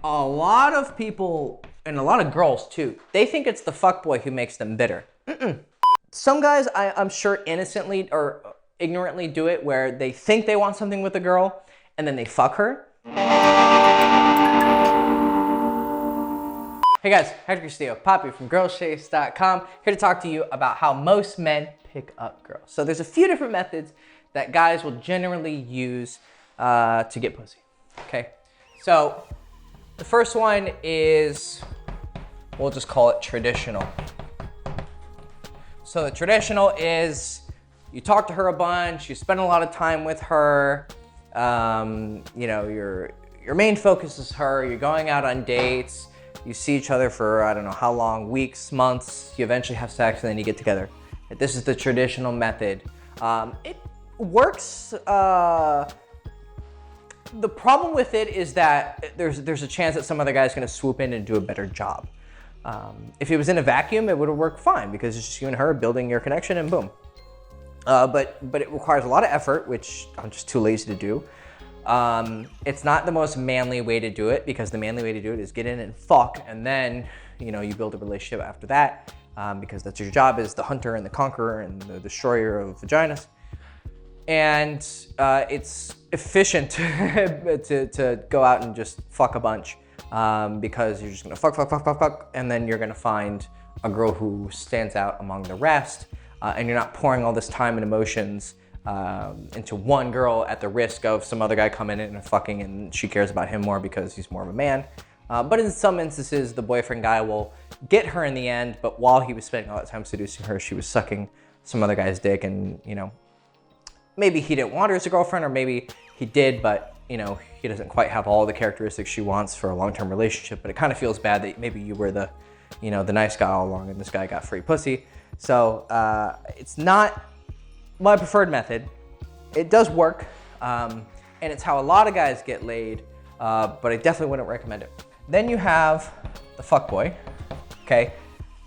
a lot of people, and a lot of girls too, they think it's the fuckboy who makes them bitter. Some guys, I'm sure innocently or ignorantly do it where they think they want something with a girl and then they fuck her. Hey guys, Hector Castillo, Poppy from girlschase.com, here to talk to you about how most men pick up girls. So there's a few different methods that guys will generally use to get pussy, okay? So the first one is, we'll just call it traditional. So the traditional is you talk to her a bunch, you spend a lot of time with her, you know, your main focus is her, you're going out on dates, you see each other for I don't know how long, weeks, months, you eventually have sex and then you get together. This is the traditional method. It works. The problem with it is that there's a chance that some other guy's gonna swoop in and do a better job. If it was in a vacuum, it would have worked fine because it's just you and her building your connection and boom. But it requires a lot of effort, which I'm just too lazy to do. It's not the most manly way to do it because the manly way to do it is get in and fuck, and then you know you build a relationship after that because that's your job is the hunter and the conqueror and the destroyer of vaginas. And it's efficient to go out and just fuck a bunch because you're just gonna fuck, and then you're gonna find a girl who stands out among the rest, and you're not pouring all this time and emotions into one girl at the risk of some other guy coming in and fucking and she cares about him more because he's more of a man. But in some instances, the boyfriend guy will get her in the end, but while he was spending all that time seducing her, she was sucking some other guy's dick and, you know, maybe he didn't want her as a girlfriend or maybe he did, but you know, he doesn't quite have all the characteristics she wants for a long-term relationship, but it kind of feels bad that maybe you were the, you know, the nice guy all along and this guy got free pussy. So it's not my preferred method. It does work, and it's how a lot of guys get laid, but I definitely wouldn't recommend it. Then you have the fuckboy, okay?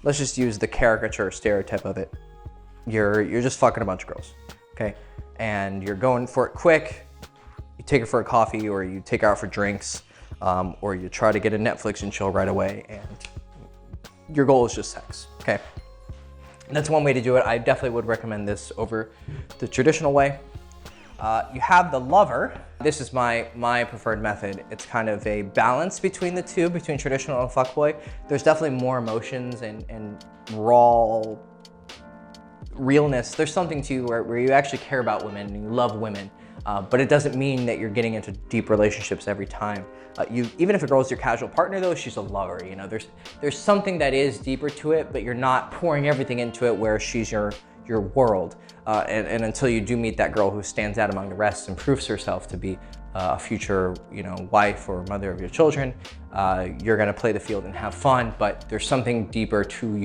Let's just use the caricature stereotype of it. You're just fucking a bunch of girls, okay? And you're going for it quick. You take her for a coffee or you take her out for drinks, or you try to get a Netflix and chill right away, and your goal is just sex, okay? And that's one way to do it. I definitely would recommend this over the traditional way. You have the lover. This is my preferred method. It's kind of a balance between the two, between traditional and fuckboy. There's definitely more emotions and raw realness. There's something to you where you actually care about women and you love women, but it doesn't mean that you're getting into deep relationships every time. Even if a girl's your casual partner though, she's a lover, you know, there's something that is deeper to it, but you're not pouring everything into it where she's your world. And until you do meet that girl who stands out among the rest and proves herself to be a future, you know, wife or mother of your children, you're gonna play the field and have fun, but there's something deeper to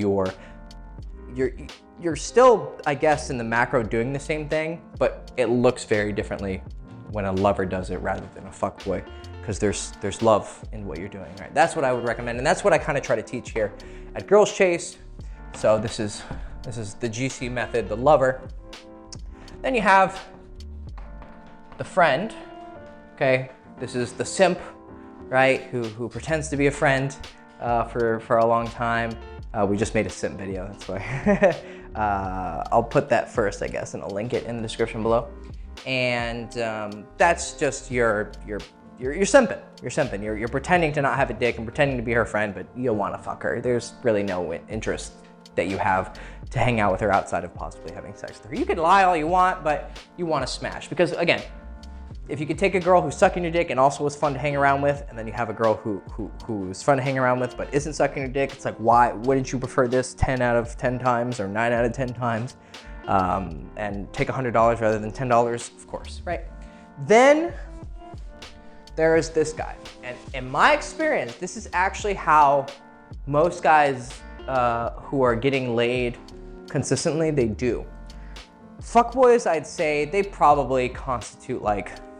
you're still, I guess, in the macro doing the same thing, but it looks very differently when a lover does it rather than a fuckboy, because there's love in what you're doing, right? That's what I would recommend, and that's what I kind of try to teach here at Girls Chase. So this is the GC method, the lover. Then you have the friend, okay? This is the simp, right? Who pretends to be a friend for a long time. We just made a simp video, that's why. I'll put that first, I guess, and I'll link it in the description below. And that's just you're simping. You're simping. You're pretending to not have a dick and pretending to be her friend, but you want to fuck her. There's really no interest that you have to hang out with her outside of possibly having sex with her. You can lie all you want, but you want to smash. Because again, if you could take a girl who's sucking your dick and also was fun to hang around with, and then you have a girl who is fun to hang around with but isn't sucking your dick, it's like, why wouldn't you prefer this 10 out of 10 times or 9 out of 10 times and take $100 rather than $10? Of course, right? Then there is this guy. And in my experience, this is actually how most guys who are getting laid consistently, they do. Fuckboys, I'd say they probably constitute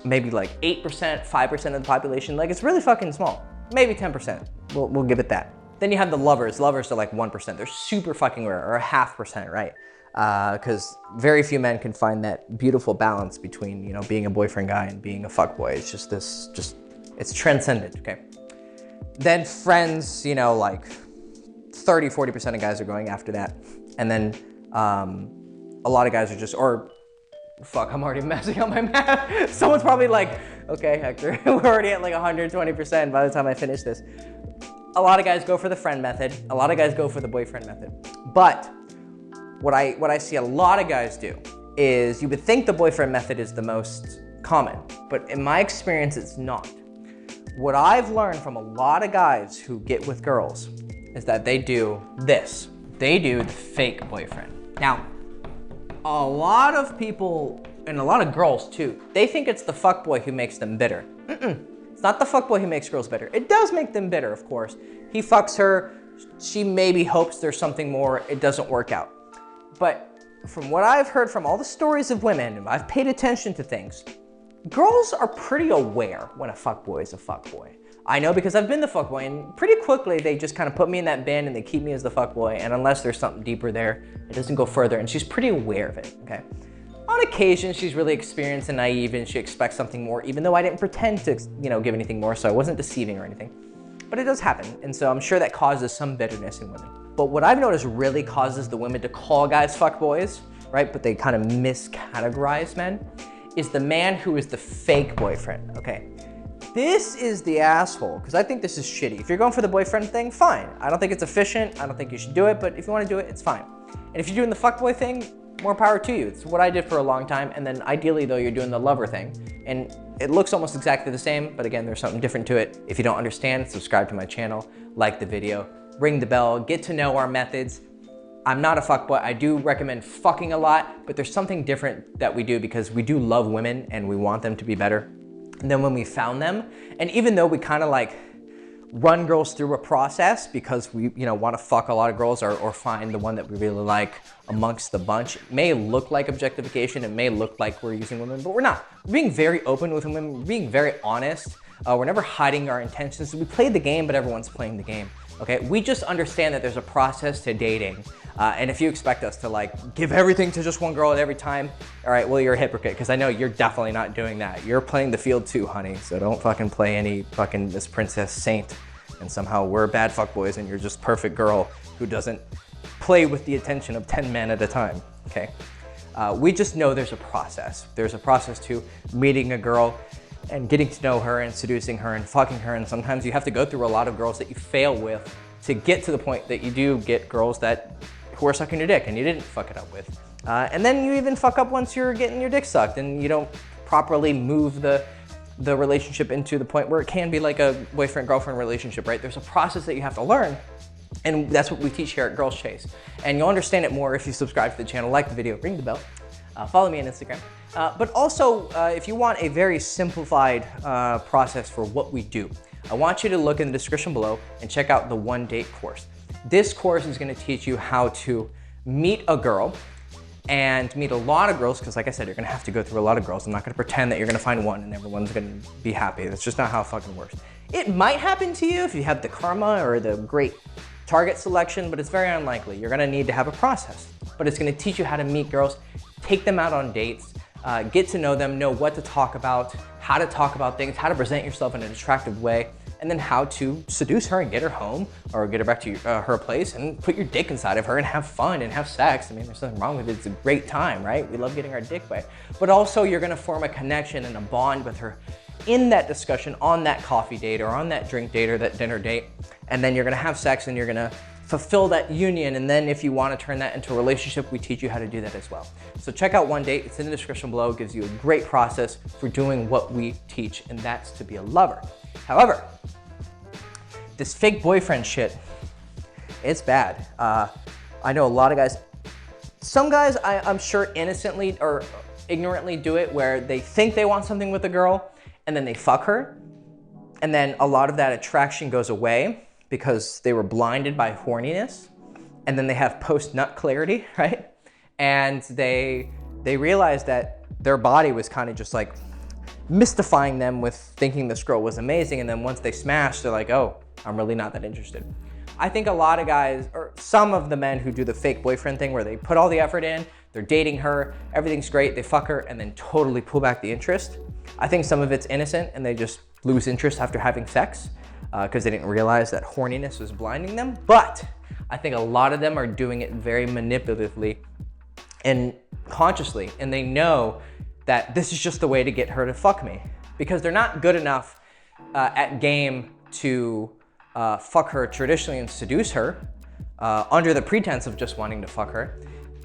maybe 8%, 5% of the population. Like, it's really fucking small. Maybe 10%, we'll give it that. Then you have the lovers. Lovers are like 1%. They're super fucking rare, or 0.5%, right? Because very few men can find that beautiful balance between, you know, being a boyfriend guy and being a fuckboy. It's just it's transcendent, okay? Then friends, you know, like 30, 40% of guys are going after that. And then a lot of guys are just, or fuck, I'm already messing up my math. Someone's probably like, okay, Hector, we're already at like 120% by the time I finish this. A lot of guys go for the friend method. A lot of guys go for the boyfriend method. But what I see a lot of guys do is, you would think the boyfriend method is the most common, but in my experience, it's not. What I've learned from a lot of guys who get with girls is that they do this. They do the fake boyfriend. Now, a lot of people, and a lot of girls too, they think it's the fuckboy who makes them bitter. It's not the fuckboy who makes girls bitter. It does make them bitter, of course. He fucks her, she maybe hopes there's something more, it doesn't work out. But from what I've heard from all the stories of women, and I've paid attention to things, girls are pretty aware when a fuckboy is a fuckboy. I know because I've been the fuckboy, and pretty quickly they just kind of put me in that bin and they keep me as the fuckboy, and unless there's something deeper there, it doesn't go further, and she's pretty aware of it, okay? On occasion, she's really experienced and naive and she expects something more, even though I didn't pretend to, you know, give anything more, so I wasn't deceiving or anything. But it does happen, and so I'm sure that causes some bitterness in women. But what I've noticed really causes the women to call guys fuckboys, right, but they kind of miscategorize men, is the man who is the fake boyfriend, okay? This is the asshole, because I think this is shitty. If you're going for the boyfriend thing, fine. I don't think it's efficient, I don't think you should do it, but if you want to do it, it's fine. And if you're doing the fuckboy thing, more power to you. It's what I did for a long time, and then ideally though, you're doing the lover thing. And it looks almost exactly the same, but again, there's something different to it. If you don't understand, subscribe to my channel, like the video, ring the bell, get to know our methods. I'm not a fuckboy. I do recommend fucking a lot, but there's something different that we do because we do love women and we want them to be better than when we found them. And even though we kind of like run girls through a process because we, you know, want to fuck a lot of girls or find the one that we really like amongst the bunch, it may look like objectification, it may look like we're using women, but we're not. We're being very open with women, we're being very honest. We're never hiding our intentions. We play the game, but everyone's playing the game. Okay, we just understand that there's a process to dating. And if you expect us to like give everything to just one girl at every time, all right, well, you're a hypocrite, because I know you're definitely not doing that. You're playing the field too, honey. So don't fucking play any fucking this princess saint. And somehow we're bad fuckboys and you're just perfect girl who doesn't play with the attention of 10 men at a time, okay? We just know there's a process. There's a process to meeting a girl and getting to know her and seducing her and fucking her. And sometimes you have to go through a lot of girls that you fail with to get to the point that you do get girls who are sucking your dick and you didn't fuck it up with. And then you even fuck up once you're getting your dick sucked and you don't properly move the relationship into the point where it can be like a boyfriend-girlfriend relationship, right? There's a process that you have to learn. And that's what we teach here at Girls Chase. And you'll understand it more if you subscribe to the channel, like the video, ring the bell, follow me on Instagram. But also, if you want a very simplified process for what we do, I want you to look in the description below and check out the One Date course. This course is gonna teach you how to meet a girl and meet a lot of girls, because like I said, you're gonna have to go through a lot of girls. I'm not gonna pretend that you're gonna find one and everyone's gonna be happy. That's just not how it fucking works. It might happen to you if you have the karma or the great target selection, but it's very unlikely. You're gonna need to have a process, but it's gonna teach you how to meet girls, take them out on dates, get to know them, know what to talk about things, how to present yourself in an attractive way, and then how to seduce her and get her home or get her back to her place and put your dick inside of her and have fun and have sex. I mean, there's nothing wrong with it. It's a great time, right? We love getting our dick wet. But also you're gonna form a connection and a bond with her in that discussion, on that coffee date or on that drink date or that dinner date. And then you're gonna have sex and you're gonna fulfill that union. And then if you wanna turn that into a relationship, we teach you how to do that as well. So check out One Date, it's in the description below. It gives you a great process for doing what we teach, and that's to be a lover. However, this fake boyfriend shit, it's bad. I know a lot of guys, some guys I'm sure innocently or ignorantly do it where they think they want something with a girl and then they fuck her. And then a lot of that attraction goes away because they were blinded by horniness. And then they have post-nut clarity, right? And they realize that their body was kind of just like mystifying them with thinking this girl was amazing. And then once they smash, they're like, oh, I'm really not that interested. I think a lot of guys, or some of the men who do the fake boyfriend thing where they put all the effort in, they're dating her, everything's great, they fuck her, and then totally pull back the interest. I think some of it's innocent and they just lose interest after having sex. because they didn't realize that horniness was blinding them. But I think a lot of them are doing it very manipulatively and consciously, and they know that this is just the way to get her to fuck me, because they're not good enough at game to fuck her traditionally and seduce her under the pretense of just wanting to fuck her.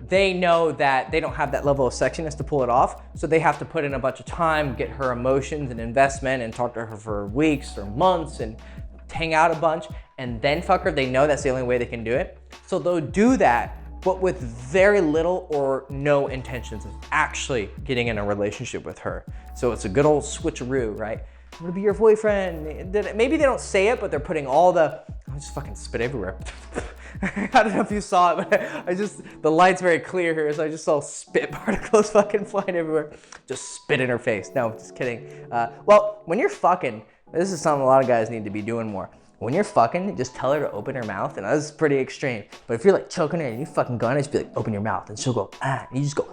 They know that they don't have that level of sexiness to pull it off, so they have to put in a bunch of time, get her emotions and investment, and talk to her for weeks or months and hang out a bunch, and then fuck her. They know that's the only way they can do it. So they'll do that, but with very little or no intentions of actually getting in a relationship with her. So it's a good old switcheroo, right? I'm gonna be your boyfriend. Maybe they don't say it, but they're putting all the, I just fucking spit everywhere. I don't know if you saw it, but the light's very clear here, so I just saw spit particles fucking flying everywhere. Just spit in her face. No, just kidding. Well, when you're fucking, this is something a lot of guys need to be doing more. When you're fucking, just tell her to open her mouth, and that's pretty extreme. But if you're like choking her and you fucking gonna, just be like, open your mouth, and she'll go, and you just go,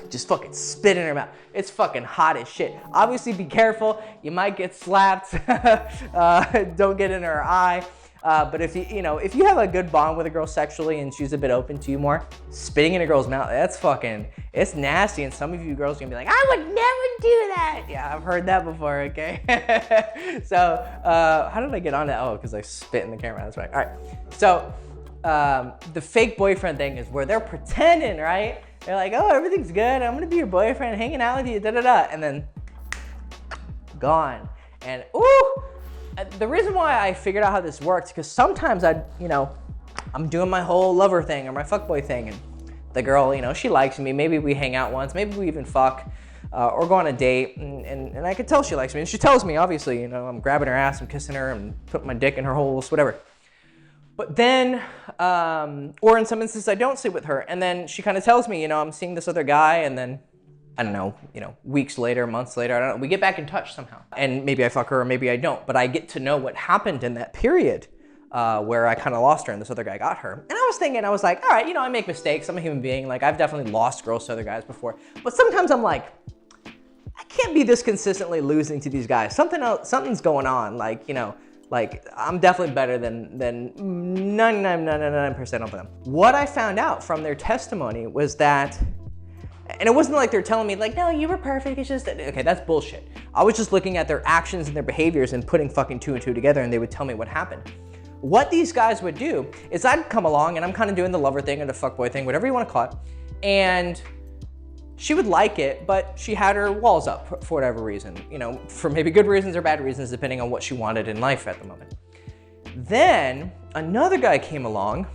just fucking spit in her mouth. It's fucking hot as shit. Obviously, be careful. You might get slapped. Don't get in her eye. But if you have a good bond with a girl sexually and she's a bit open to you more, spitting in a girl's mouth, that's fucking, it's nasty. And some of you girls are gonna be like, I would never do that. Yeah, I've heard that before, okay? So, how did I get on that? Oh, because I spit in the camera, that's right. All right, so the fake boyfriend thing is where they're pretending, right? They're like, oh, everything's good. I'm gonna be your boyfriend, hanging out with you, da-da-da. And then, gone. And, ooh, the reason why I figured out how this works, because sometimes I'm doing my whole lover thing or my fuckboy thing, and the girl, she likes me. Maybe we hang out once, maybe we even fuck, or go on a date, and I could tell she likes me. And she tells me, obviously, I'm grabbing her ass, I'm kissing her, and putting my dick in her holes, whatever. But then, or in some instances, I don't sleep with her, and then she kind of tells me, I'm seeing this other guy, and then, I don't know, weeks later, months later, I don't know, we get back in touch somehow. And maybe I fuck her or maybe I don't, but I get to know what happened in that period where I kind of lost her and this other guy got her. And I was like, all right, I make mistakes. I'm a human being. Like, I've definitely lost girls to other guys before. But sometimes I'm like, I can't be this consistently losing to these guys. Something's going on. Like, I'm definitely better than 99% of them. What I found out from their testimony was that, and it wasn't like they're telling me like, no, you were perfect, it's just, okay, that's bullshit. I was just looking at their actions and their behaviors and putting fucking two and two together, and they would tell me what happened. What these guys would do is I'd come along and I'm kind of doing the lover thing or the fuckboy thing, whatever you want to call it, and she would like it, but she had her walls up for whatever reason, for maybe good reasons or bad reasons, depending on what she wanted in life at the moment. Then another guy came along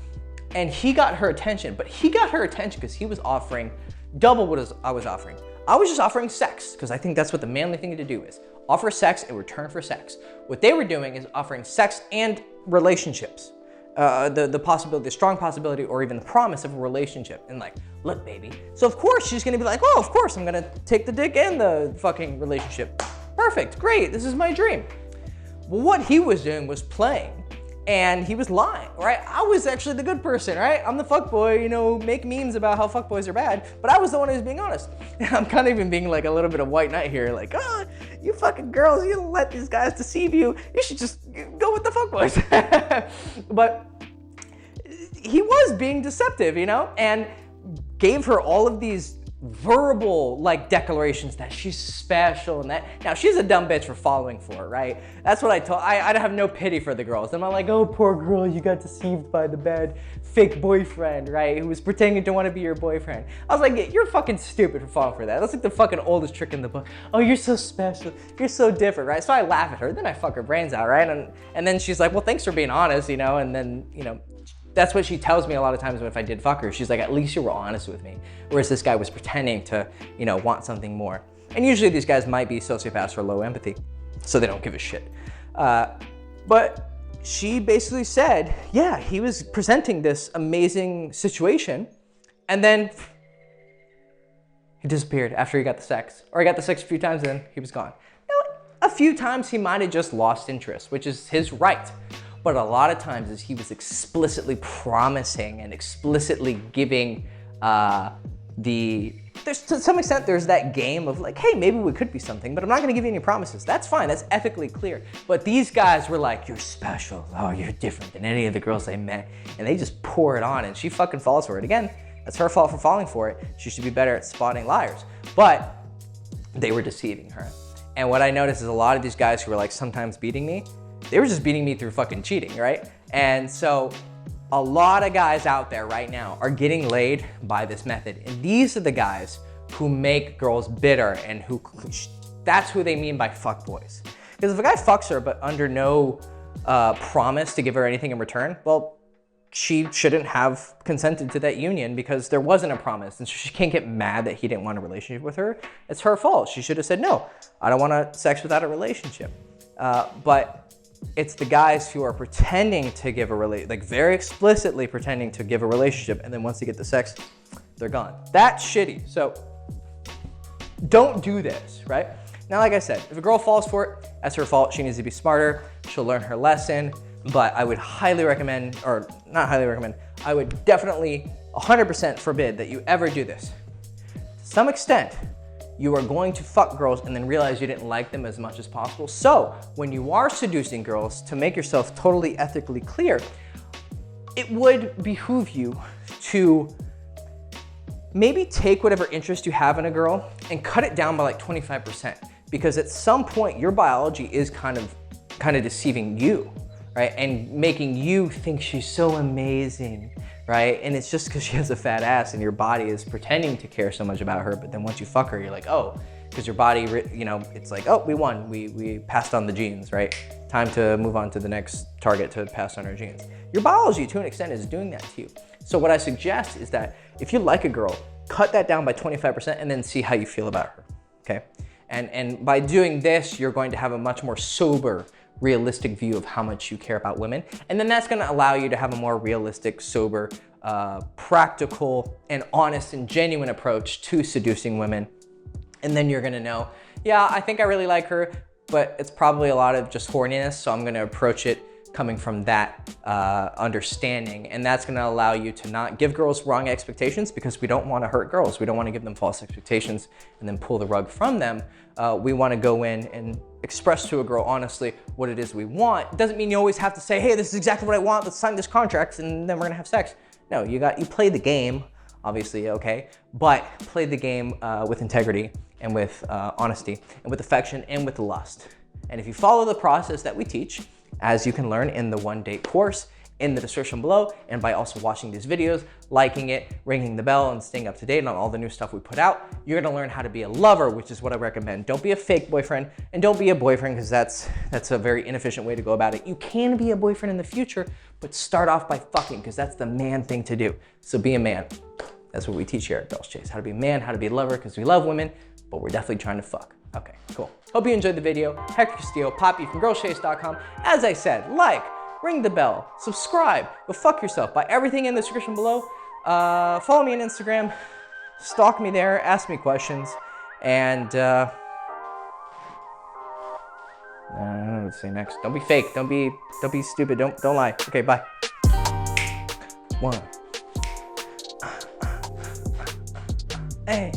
and he got her attention, but he got her attention because he was offering double what I was offering. I was just offering sex because I think that's what the manly thing to do is. Offer sex in return for sex. What they were doing is offering sex and relationships. The possibility, the strong possibility, or even the promise of a relationship. And like, look, baby. So of course she's gonna be like, oh, of course I'm gonna take the dick and the fucking relationship. Perfect, great, this is my dream. Well, what he was doing was playing, and he was lying, right? I was actually the good person, right? I'm the fuckboy, make memes about how fuckboys are bad, but I was the one who was being honest. I'm kind of even being like a little bit of white knight here, like, oh, you fucking girls, you don't let these guys deceive you. You should just go with the fuckboys. But he was being deceptive, and gave her all of these verbal declarations that she's special and that. Now she's a dumb bitch for following for it, right? That's what I have no pity for the girls. I'm not like, oh, poor girl, you got deceived by the bad fake boyfriend, right? Who was pretending to want to be your boyfriend. I was like, you're fucking stupid for falling for that. That's like the fucking oldest trick in the book. Oh, you're so special, you're so different, right? So I laugh at her, then I fuck her brains out, right? And then she's like, well, thanks for being honest, and then, that's what she tells me a lot of times if I did fuck her. She's like, at least you were honest with me. Whereas this guy was pretending to, want something more. And usually these guys might be sociopaths or low empathy, so they don't give a shit. But she basically said, yeah, he was presenting this amazing situation, and then he disappeared after he got the sex. Or he got the sex a few times, and then he was gone. Now, a few times he might have just lost interest, which is his right. But a lot of times is he was explicitly promising and explicitly giving the to some extent, there's that game of like, hey, maybe we could be something, but I'm not gonna give you any promises. That's fine, that's ethically clear. But these guys were like, you're special, oh, you're different than any of the girls I met. And they just pour it on and she fucking falls for it. Again, that's her fault for falling for it. She should be better at spotting liars. But they were deceiving her. And what I noticed is a lot of these guys who were like sometimes beating me, they were just beating me through fucking cheating, right? And so a lot of guys out there right now are getting laid by this method. And these are the guys who make girls bitter and who, that's who they mean by fuckboys. Because if a guy fucks her but under no promise to give her anything in return, well, she shouldn't have consented to that union because there wasn't a promise. And so she can't get mad that he didn't want a relationship with her. It's her fault. She should have said, no, I don't want sex without a relationship. But it's the guys who are pretending to give a like very explicitly pretending to give a relationship. And then once they get the sex, they're gone. That's shitty. So don't do this, right? Now, like I said, if a girl falls for it, that's her fault. She needs to be smarter. She'll learn her lesson. But I would highly recommend, or not highly recommend, I would definitely 100% forbid that you ever do this. To some extent, you are going to fuck girls and then realize you didn't like them as much as possible. So when you are seducing girls, to make yourself totally ethically clear, it would behoove you to maybe take whatever interest you have in a girl and cut it down by like 25%. Because at some point, your biology is kind of deceiving you, right? And making you think she's so amazing, right? And it's just because she has a fat ass and your body is pretending to care so much about her, but then once you fuck her, you're like, oh, because your body, you know, it's like, oh, we won, we passed on the genes, right? Time to move on to the next target to pass on our genes. Your biology, to an extent, is doing that to you. So what I suggest is that if you like a girl, cut that down by 25% and then see how you feel about her, okay? And by doing this, you're going to have a much more sober, realistic view of how much you care about women. And then that's gonna allow you to have a more realistic, sober, practical, and honest and genuine approach to seducing women. And then you're gonna know, yeah, I think I really like her, but it's probably a lot of just horniness, so I'm gonna approach it coming from that understanding. And that's gonna allow you to not give girls wrong expectations, because we don't wanna hurt girls. We don't wanna give them false expectations and then pull the rug from them. We wanna go in and express to a girl honestly what it is we want. It doesn't mean you always have to say, hey, this is exactly what I want, let's sign this contract and then we're gonna have sex. No, you play the game, obviously, okay? But play the game with integrity and with honesty and with affection and with lust. And if you follow the process that we teach, as you can learn in the One Date course in the description below, and by also watching these videos, liking it, ringing the bell, and staying up to date on all the new stuff we put out, you're gonna learn how to be a lover, which is what I recommend. Don't be a fake boyfriend, and don't be a boyfriend, because that's a very inefficient way to go about it. You can be a boyfriend in the future, but start off by fucking, because that's the man thing to do. So be a man. That's what we teach here at Girls Chase. How to be a man, how to be a lover, because we love women, but we're definitely trying to fuck. Okay, cool. Hope you enjoyed the video. Hector Castillo, Poppy from girlschase.com. As I said, like, ring the bell, subscribe, go fuck yourself. Buy everything in the description below. Follow me on Instagram, stalk me there, ask me questions, and I don't know what to say next. Don't be fake. Don't be stupid. Don't lie. Okay, bye. One. Hey.